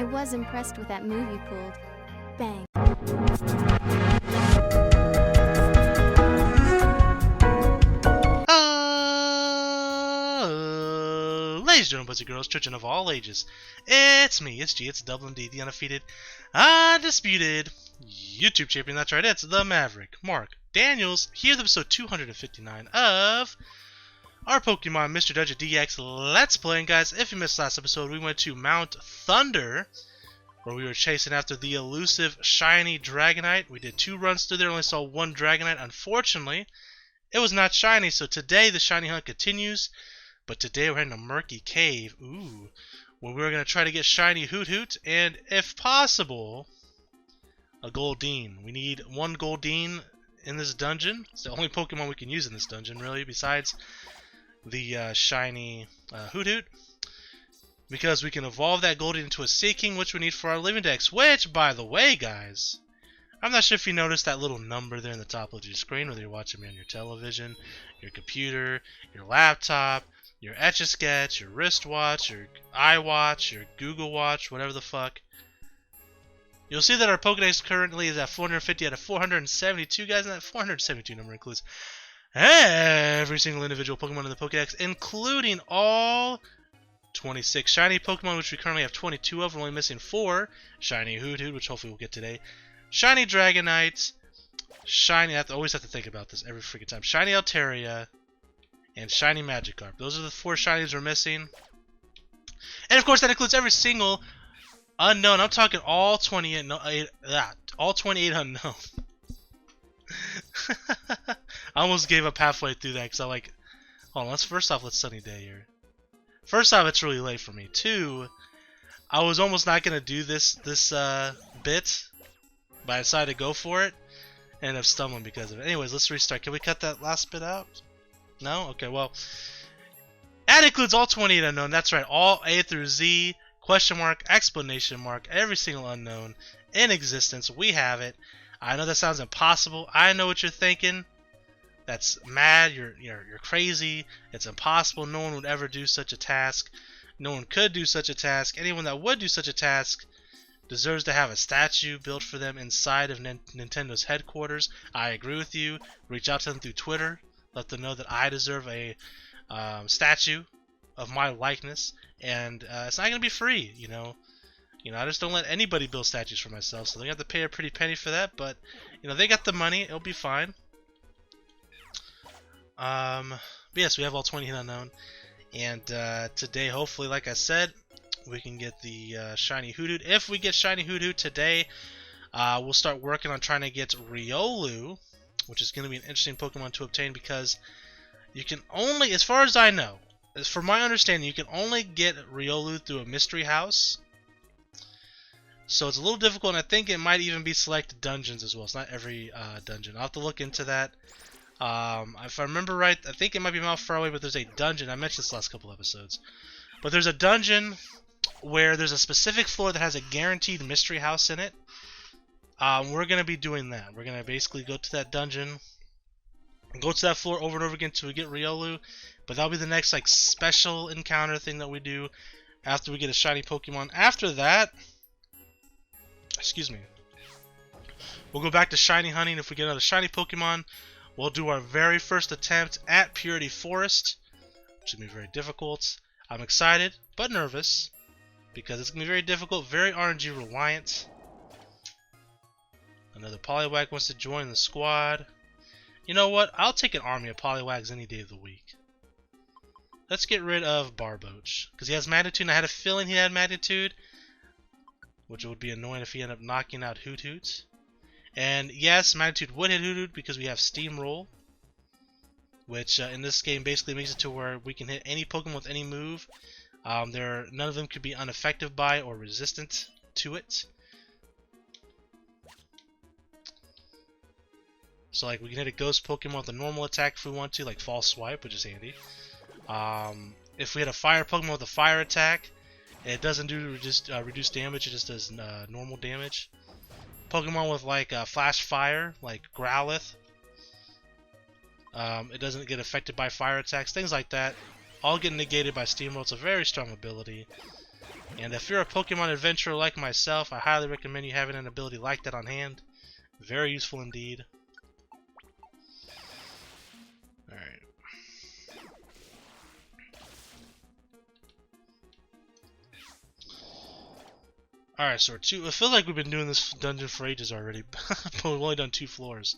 I was impressed with that move you pulled. Bang. Ladies and gentlemen, boys and girls, children of all ages, it's me, it's G, it's Double and D, the undefeated, undisputed YouTube champion. That's right, it's the Maverick, Mark Daniels. Here's episode 259 of our Pokemon Mr. Dungeon DX Let's Play. And guys, if you missed last episode, we went to Mount Thunder, where we were chasing after the elusive shiny Dragonite. We did 2 runs through there, only saw 1 Dragonite. Unfortunately, it was not shiny, so today the shiny hunt continues. But today we're in a Murky cave, where we're going to try to get shiny Hoot and, if possible, a Goldeen. We need 1 Goldeen in this dungeon. It's the only Pokemon we can use in this dungeon, really, besides the shiny Hoot. Because we can evolve that Goldeen into a Seaking, which we need for our living dex. Which, by the way, guys, I'm not sure if you noticed that little number there in the top of your screen, whether you're watching me on your television, your computer, your laptop, your Etch-a-Sketch, your wristwatch, your iWatch, your Google Watch, whatever the fuck. You'll see that our Pokedex currently is at 450 out of 472, guys, and that 472 number includes every single individual Pokemon in the Pokedex, including all 26 shiny Pokemon, which we currently have 22 of. We're only missing 4. Shiny Hoot, which hopefully we'll get today. Shiny Dragonite. Shiny, I always have to think about this every freaking time. Shiny Altaria. And shiny Magikarp. Those are the 4 shinies we're missing. And of course that includes every single unknown. I'm talking all 28 all 28 unknown. I almost gave up halfway through that because I like, hold on, let's sunny day here. First off, it's really late for me. 2, I was almost not gonna do this bit, but I decided to go for it and ended up stumbling because of it. Anyways, let's restart. Can we cut that last bit out? No? Okay, well, that includes all 28 unknown. That's right, all A through Z, question mark, explanation mark, every single unknown in existence. We have it. I know that sounds impossible. I know what you're thinking. That's mad. You're crazy. It's impossible. No one would ever do such a task. No one could do such a task. Anyone that would do such a task deserves to have a statue built for them inside of Nintendo's headquarters. I agree with you. Reach out to them through Twitter. Let them know that I deserve a statue of my likeness, and it's not gonna be free, you know. I just don't let anybody build statues for myself, so they have to pay a pretty penny for that. But they got the money; it'll be fine. But yes, we have all 20 unknown, and today, hopefully, like I said, we can get the shiny Hoot. If we get shiny Hoot today, we'll start working on trying to get Riolu, which is going to be an interesting Pokemon to obtain because you can only, as far as I know, as for my understanding, you can only get Riolu through a mystery house. So it's a little difficult, and I think it might even be selected dungeons as well. It's not every dungeon. I'll have to look into that. If I remember right, I think it might be Mount Faraway, but there's a dungeon. I mentioned this last couple episodes. But there's a dungeon where there's a specific floor that has a guaranteed mystery house in it. We're going to be doing that. We're going to basically go to that dungeon and go to that floor over and over again until we get Riolu. But that'll be the next special encounter thing that we do after we get a shiny Pokemon. After that, excuse me, we'll go back to shiny hunting. If we get another shiny Pokemon, we'll do our very first attempt at Purity Forest, which is going to be very difficult. I'm excited, but nervous, because it's going to be very difficult, very RNG reliant. Another Poliwag wants to join the squad. You know what? I'll take an army of Poliwags any day of the week. Let's get rid of Barboach, because he has Magnitude, and I had a feeling he had Magnitude, which would be annoying if he ended up knocking out Hoot. And yes, Magnitude would hit Hoot because we have Steamroll, which in this game basically makes it to where we can hit any Pokemon with any move. None of them could be unaffected by or resistant to it. So we can hit a ghost Pokemon with a normal attack if we want to, like False Swipe, which is handy. If we hit a fire Pokemon with a fire attack, it doesn't do reduced damage, it just does normal damage. Pokemon with Flash Fire, like Growlithe, it doesn't get affected by fire attacks, things like that. All get negated by Steamroll. It's a very strong ability. And if you're a Pokemon adventurer like myself, I highly recommend you having an ability like that on hand. Very useful indeed. Alright. Alright, so I feel like we've been doing this dungeon for ages already, but we've only done 2 floors.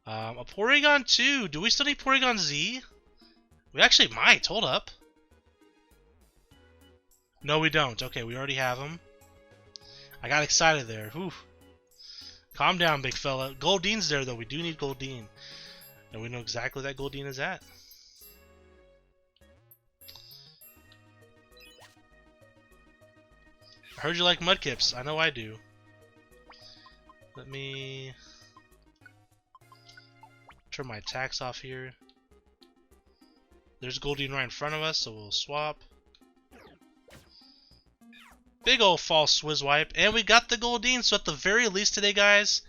A Porygon 2. Do we still need Porygon Z? We actually might. Hold up. No, we don't. Okay, we already have him. I got excited there. Whew. Calm down, big fella. Goldine's there, though. We do need Goldeen. And we know exactly where that Goldeen is at. I heard you like Mudkips. I know I do. Let me turn my attacks off here. There's Goldeen right in front of us, so we'll swap. Big ol' false Swizzwipe. And we got the Goldeen, so at the very least today, guys,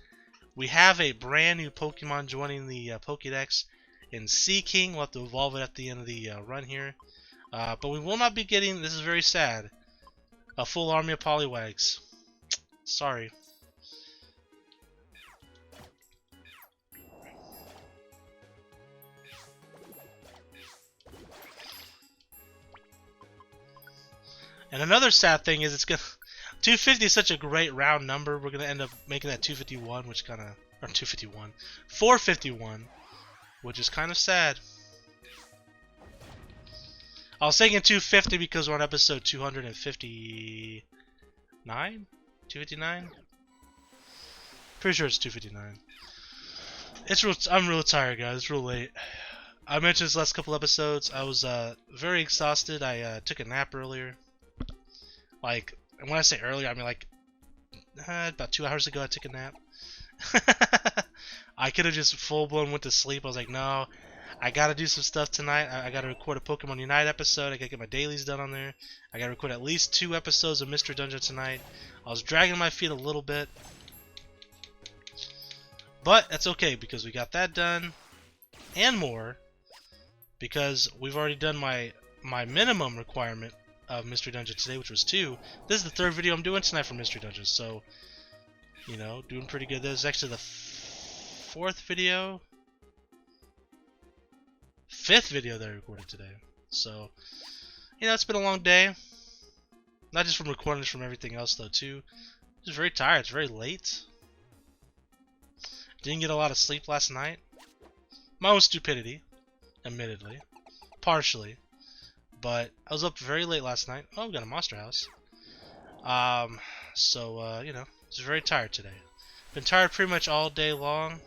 we have a brand new Pokemon joining the Pokédex in Seaking. We'll have to evolve it at the end of the run here. But we will not be getting, this is very sad, a full army of Poliwags. Sorry. And another sad thing is 250 is such a great round number. We're gonna end up making that 251, which kind of, or 251, 451, which is kind of sad. I was thinking 250 because we're on episode 259, 259. Pretty sure it's 259. I'm real tired, guys. It's real late. I mentioned this last couple episodes. I was very exhausted. I took a nap earlier. Like, and when I say earlier, I mean like about 2 hours ago I took a nap. I could have just full-blown went to sleep. I was like, no, I gotta do some stuff tonight. I gotta record a Pokemon Unite episode. I gotta get my dailies done on there. I gotta record at least 2 episodes of Mystery Dungeon tonight. I was dragging my feet a little bit. But that's okay because we got that done. And more. Because we've already done my minimum requirement of Mystery Dungeon today, which was 2. This is the 3rd video I'm doing tonight for Mystery Dungeon, so, you know, doing pretty good. This is actually the 4th video, 5th video that I recorded today. So, you know, it's been a long day. Not just from recording, just from everything else, though, too. Just very tired. It's very late. Didn't get a lot of sleep last night. My own stupidity, admittedly. Partially. But I was up very late last night. Oh, we got a monster house. So, you know, just very tired today. Been tired pretty much all day long.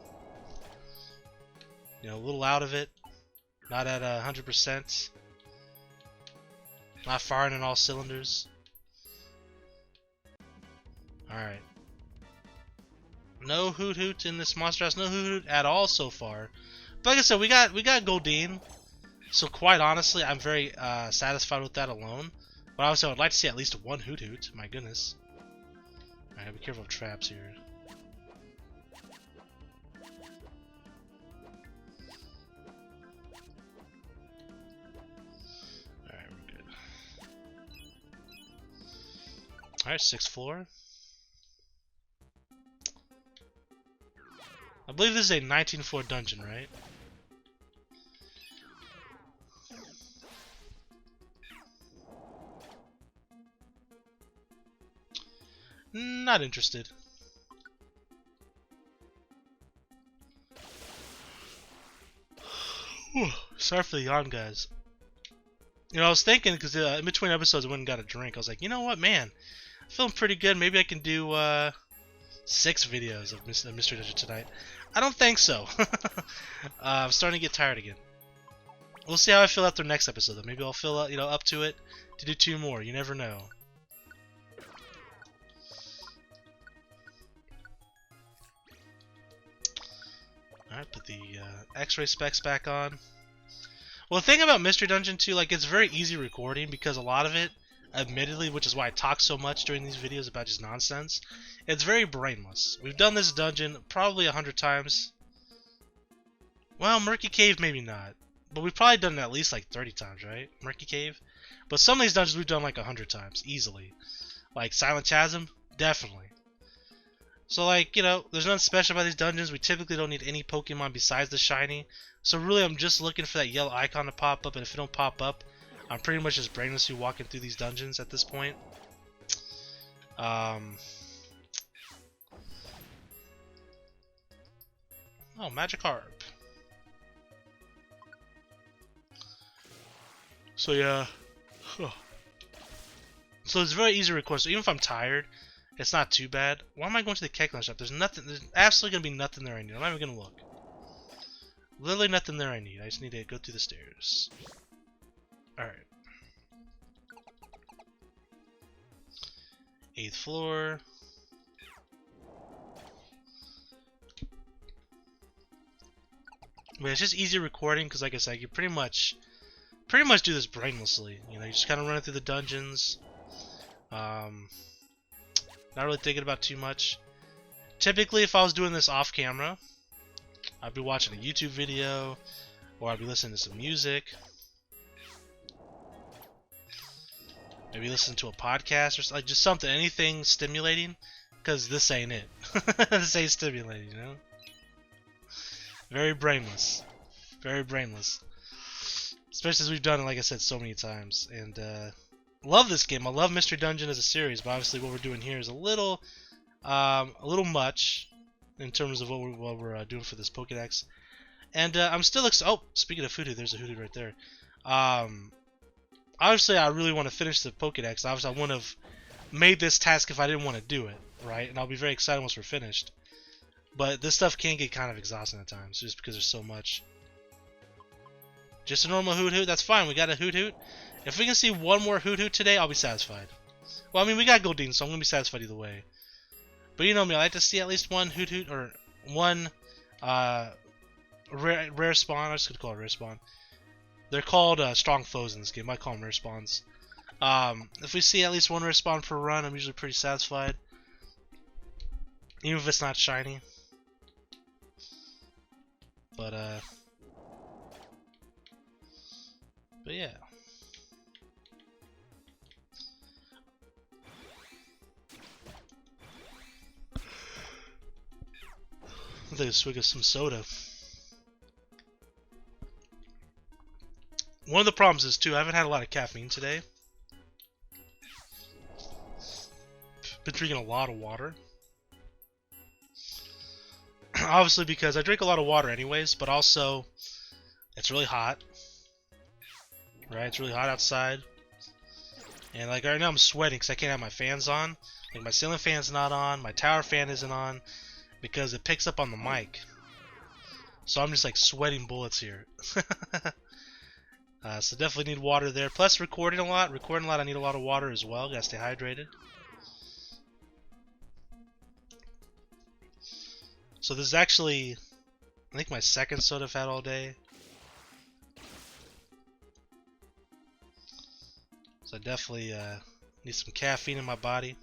You know, a little out of it. Not at 100%. Not firing on all cylinders. Alright. No Hoot Hoot in this monster house. No Hoot Hoot at all so far. But like I said, we got Goldeen. So quite honestly, I'm very satisfied with that alone. But obviously, I would like to see at least 1 Hoot Hoot. My goodness. Alright, be careful of traps here. Alright, we're good. Alright, 6th floor. I believe this is a 19-floor dungeon, right? Not interested. Sorry for the yawn, guys. You know, I was thinking, because in between episodes I went and got a drink. I was like, you know what, man? I'm feeling pretty good. Maybe I can do 6 videos of Mystery Dungeon tonight. I don't think so. I'm starting to get tired again. We'll see how I feel after next episode, though. Maybe I'll feel up to it to do 2 more. You never know. Alright, put the X-ray specs back on. Well, the thing about Mystery Dungeon 2, like, it's very easy recording because a lot of it, admittedly, which is why I talk so much during these videos about just nonsense, it's very brainless. We've done this dungeon probably 100 times. Well, Murky Cave, maybe not. But we've probably done it at least like 30 times, right? Murky Cave? But some of these dungeons we've done like 100 times, easily. Like Silent Chasm, definitely. So like, you know, there's nothing special about these dungeons. We typically don't need any Pokemon besides the shiny. So really I'm just looking for that yellow icon to pop up, and if it don't pop up, I'm pretty much just brainlessly walking through these dungeons at this point. Oh, Magikarp. So yeah. So it's very easy to record. So even if I'm tired, it's not too bad. Why am I going to the Keklan shop? There's nothing. There's absolutely gonna be nothing there I need. I'm not even gonna look. Literally nothing there I need. I just need to go through the stairs. All right. 8th floor. But it's just easy recording because, like I said, you pretty much do this brainlessly. You know, you just kind of run it through the dungeons. Not really thinking about too much. Typically, if I was doing this off camera, I'd be watching a YouTube video, or I'd be listening to some music. Maybe listen to a podcast or like just something, anything stimulating. Because this ain't it. This ain't stimulating, you know? Very brainless. Very brainless. Especially as we've done it, like I said, so many times. And love this game. I love Mystery Dungeon as a series, but obviously what we're doing here is a little much in terms of what we're doing for this Pokédex. And I'm still oh, speaking of Hoodoo, there's a Hoodoo right there. Obviously, I really want to finish the Pokédex. Obviously, I wouldn't have made this task if I didn't want to do it, right? And I'll be very excited once we're finished. But this stuff can get kind of exhausting at times, just because there's so much. Just a normal Hoot, that's fine. We got a Hoot. If we can see one more Hoot today, I'll be satisfied. Well, I mean, we got Goldeen, so I'm going to be satisfied either way. But you know me, I like to see at least one Hoot, or one rare spawn. I'm just going to call it rare spawn. They're called strong foes in this game. I call them rare spawns. If we see at least one rare spawn per run, I'm usually pretty satisfied. Even if it's not shiny. But yeah. I'll take a swig of some soda. One of the problems is, too, I haven't had a lot of caffeine today. Been drinking a lot of water. Obviously because I drink a lot of water anyways, but also it's really hot. Right? It's really hot outside. And like right now I'm sweating because I can't have my fans on. Like my ceiling fan's not on, my tower fan isn't on, because it picks up on the mic. So I'm just like sweating bullets here. So definitely need water there. Plus recording a lot. I need a lot of water as well. Gotta stay hydrated. So this is actually, I think, my second soda I've had all day. So I definitely need some caffeine in my body.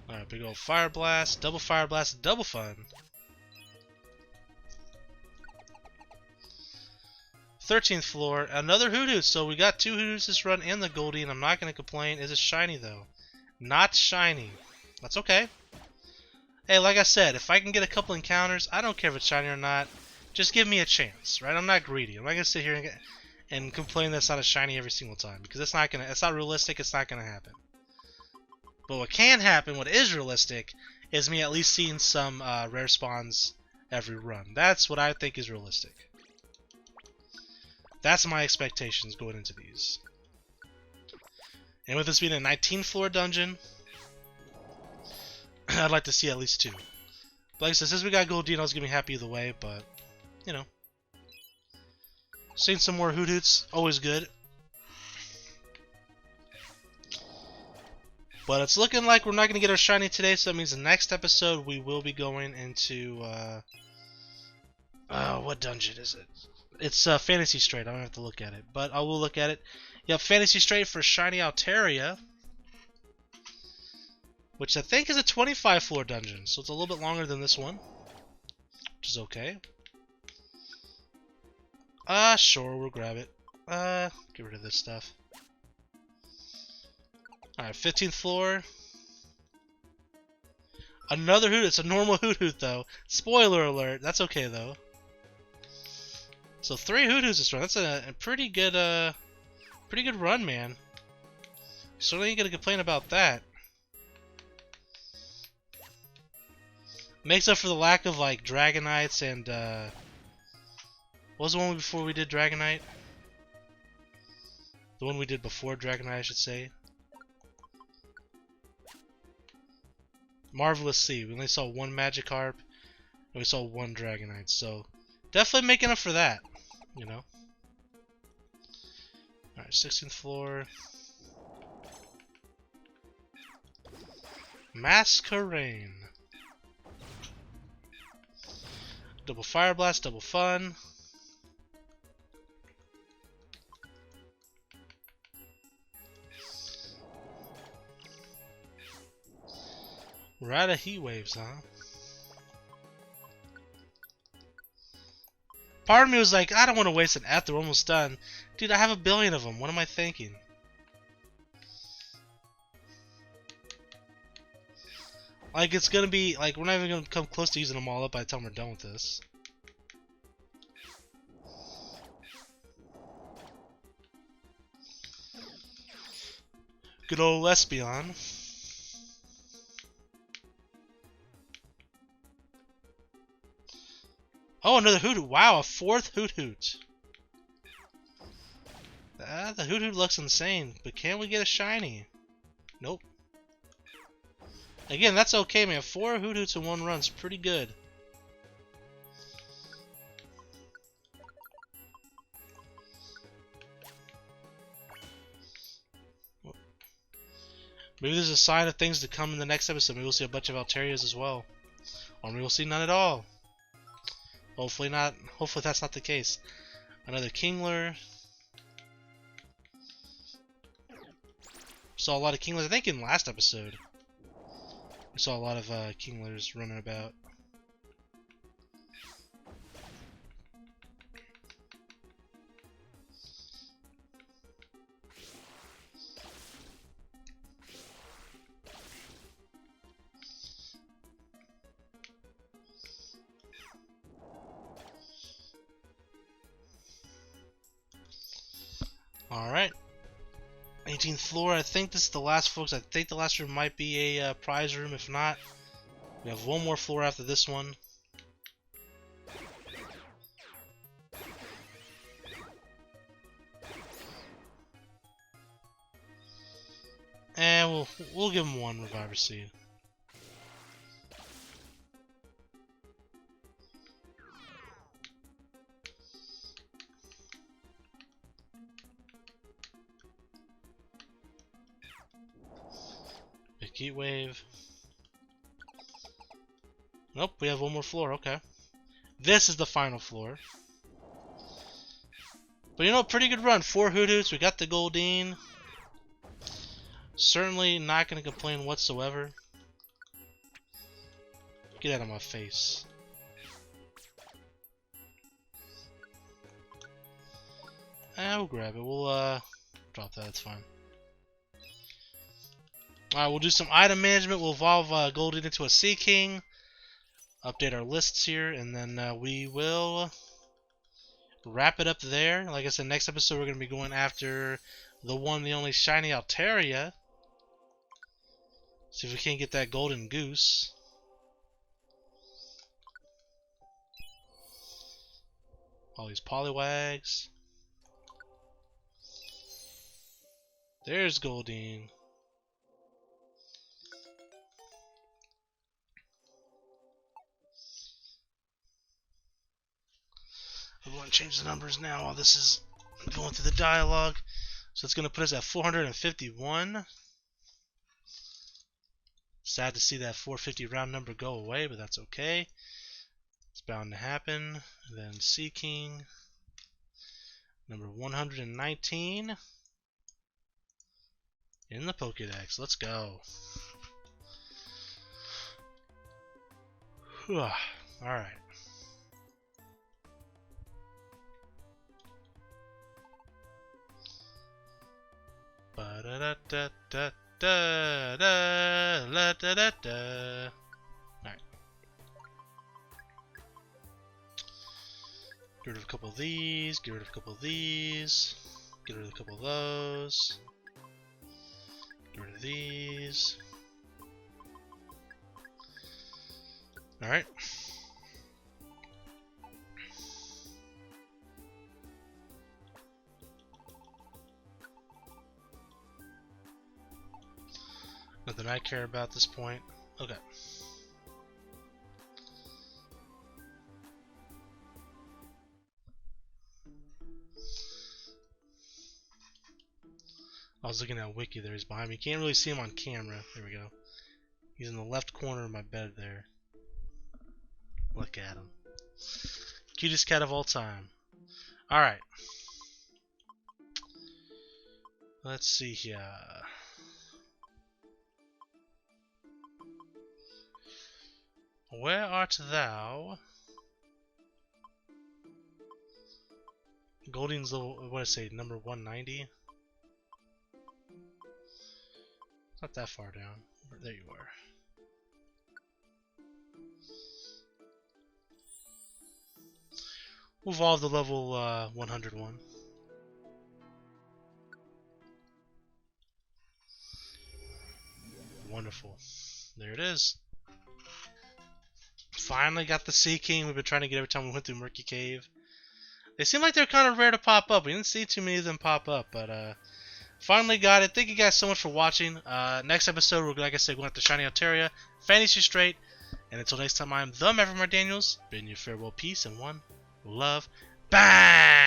Alright, big old fire blast, double fun. 13th floor, another Hoodoo. So we got 2 Hoodoos this run and the Goldie, and I'm not going to complain. Is it shiny though? Not shiny. That's okay. Hey, like I said, if I can get a couple encounters, I don't care if it's shiny or not. Just give me a chance, right? I'm not greedy. I'm not going to sit here and complain that it's not a shiny every single time, because it's not realistic. It's not going to happen. But what can happen, what is realistic, is me at least seeing some rare spawns every run. That's what I think is realistic. That's my expectations going into these. And with this being a 19th floor dungeon, I'd like to see at least 2. But like I said, since we got Goldeen, I was going to be happy either way, but, you know. Seeing some more Hoots, always good. But it's looking like we're not going to get our shiny today, so that means the next episode we will be going into, what dungeon is it? It's Fantasy Strait. I don't have to look at it, but I will look at it. Yep, Fantasy Strait for shiny Altaria. which I think is a 25 floor dungeon, so it's a little bit longer than this one, which is okay. Sure, we'll grab it. Get rid of this stuff. Alright, 15th floor. Another hoot. It's a normal hoot hoot though. Spoiler alert. That's okay though. So 3 hoot hoots this run. That's a pretty good run, man. Certainly ain't gonna complain about that. Makes up for the lack of like Dragonites and what was the one before we did Dragonite? The one we did before Dragonite, I should say. Marvelous Sea. We only saw 1 Magikarp, and we saw 1 Dragonite, so definitely making up for that, you know. Alright, 16th floor. Masquerain. Double Fire Blast, double fun. We're out of heat waves, huh? Part of me was like, I don't want to waste an F, they're almost done. Dude, I have a billion of them. What am I thinking? Like, it's gonna be, like, we're not even gonna come close to using them all up by the time we're done with this. Good old Lesbian. Oh, another Hoot Hoot. Wow, a 4th Hoot Hoot. The Hoot Hoot looks insane, but can we get a shiny? Nope. Again, that's okay, man. 4 Hoot Hoots in 1 run's pretty good. Maybe there's a sign of things to come in the next episode. Maybe we'll see a bunch of Alterias as well. Or maybe we'll see none at all. Hopefully not. Hopefully that's not the case. Another Kingler. Saw a lot of Kinglers. I think in last episode we saw a lot of Kinglers running about. Alright. 18th floor. I think this is the last, folks. I think the last room might be a prize room. If not, we have 1 more floor after this one. And we'll give him 1 Reviver Seed. Heat Wave. Nope, we have 1 more floor. Okay. This is the final floor. But you know, pretty good run. 4 Hoot Hoots. We got the Goldeen. Certainly not going to complain whatsoever. Get out of my face. We'll grab it. We'll drop that. It's fine. Alright, we'll do some item management. We'll evolve Goldeen into a Sea King. Update our lists here, and then we will wrap it up there. Like I said, next episode we're going to be going after the one, the only shiny Altaria. See if we can't get that golden goose. All these Poliwags. There's Goldeen. I'm going to change the numbers now while this is going through the dialogue. So it's going to put us at 451. Sad to see that 450 round number go away, but that's okay. It's bound to happen. And then Sea King, number 119 in the Pokédex. Let's go. Alright. Ba-da-da-da-da-da-da-da-da-da. Alright. Get rid of a couple of these, get rid of a couple of these, get rid of a couple of those, get rid of these. Alright. Nothing I care about at this point. Okay. I was looking at Wiki there. He's behind me. Can't really see him on camera. There we go. He's in the left corner of my bed there. Look at him. Cutest cat of all time. Alright. Let's see here. Where art thou? Golding's little, what did I say, number 190? It's not that far down. There you are. We'll evolve to level 101. Wonderful. There it is. Finally got the Sea King we've been trying to get every time we went through Murky Cave. They seem like they're kind of rare to pop up. We didn't see too many of them pop up, but finally got it. Thank you guys so much for watching. Next episode, we're, like I said, going to Shiny Altaria, Fantasy Strait, and until next time, I'm the Maverick Daniels, bidding you farewell, peace, and one love. Bang!